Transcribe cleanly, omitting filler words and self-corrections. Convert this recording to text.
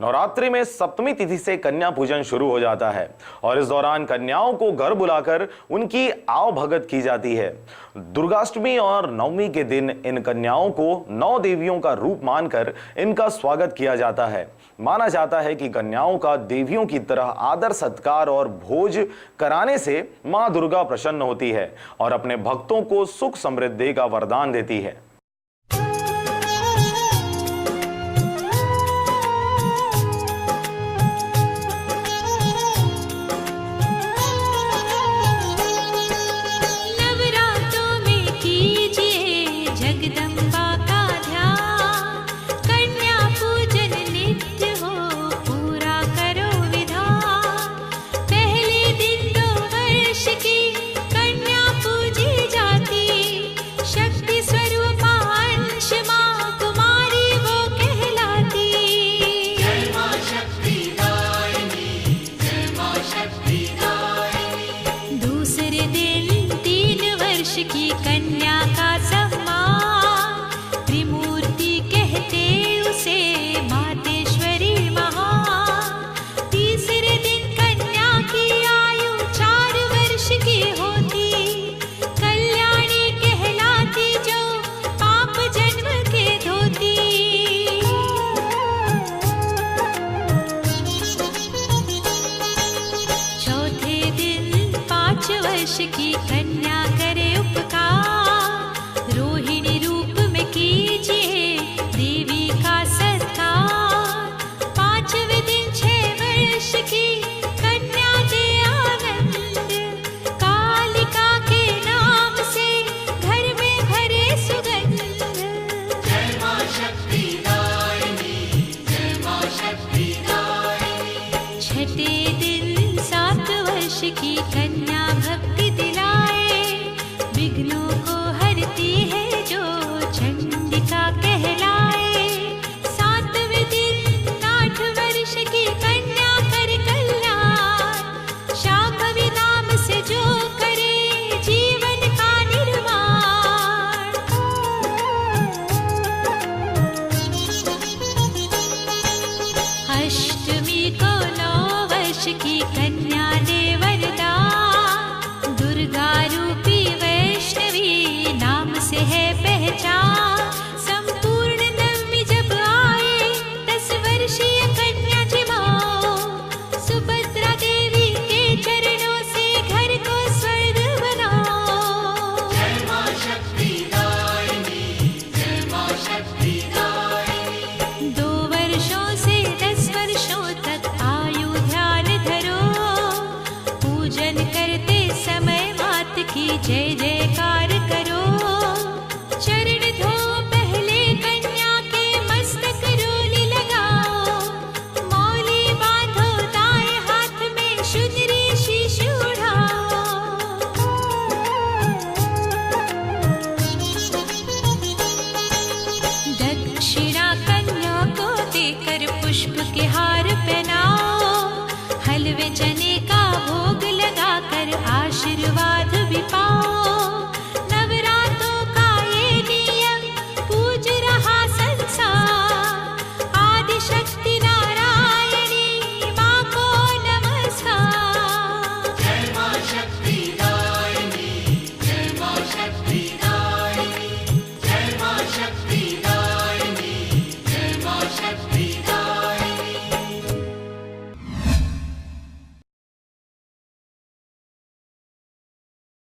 नवरात्रि में सप्तमी तिथि से कन्या पूजन शुरू हो जाता है और इस दौरान कन्याओं को घर बुलाकर उनकी आवभगत की जाती है। दुर्गाष्टमी और नवमी के दिन इन कन्याओं को 9 देवियों का रूप मानकर इनका स्वागत किया जाता है। माना जाता है कि कन्याओं का देवियों की तरह आदर सत्कार और भोज कराने से मां दुर्गा प्रसन्न होती है और अपने भक्तों को सुख समृद्धि का वरदान देती है। की कन्या का सम्मान त्रिमूर्ति कहते उसे मातेश्वरी महान। तीसरे दिन कन्या की आयु 4 वर्ष की होती, कल्याणी कहलाती जो पाप जन्म के धोती। चौथे दिन 5 वर्ष की कन्या करे उपकार, रोहिणी रूप में कीजिए देवी का सत्कार। 5वें दिन 6 वर्ष की कन्या दे आनंद, कालिका के नाम से घर में भरे सुगंध। जय मां शक्ति दायिनी, जय मां शक्ति दायिनी। 6ठे दिन 7 वर्ष की कन्या भक्ति दिलाए, विघ्नों को हरती है जो चंडिका कहलाए। 7वें दिन 8 वर्ष की कन्या कर कल्याण, शांभवी नाम से जो करे जीवन का निर्माण। 8वीं को 9 वर्ष की कन्या दे वरदान, दुर्गा रूपी वैष्णवी नाम से है पहचान। संपूर्ण नवमी जब आए 10 वर्षीय कन्या जमाओ, सुभद्रा देवी के चरणों से घर को स्वर्ग बनाओ। जय मां शक्ति दायिनी, जय मां शक्ति दायिनी। 2 वर्षों से 10 वर्षों तक आयु ध्यान धरो, पूजन करते समय मात की जय जयकार करो। चरण धो पहले कन्या के मस्तक रोली लगाओ, मौली बांधो दाएं हाथ में शुद्री शीश उठाओ। दक्षिणा कन्या को देकर पुष्प के हार पहनाओ, हलवे चने का भोग लगाकर आशीर्वाद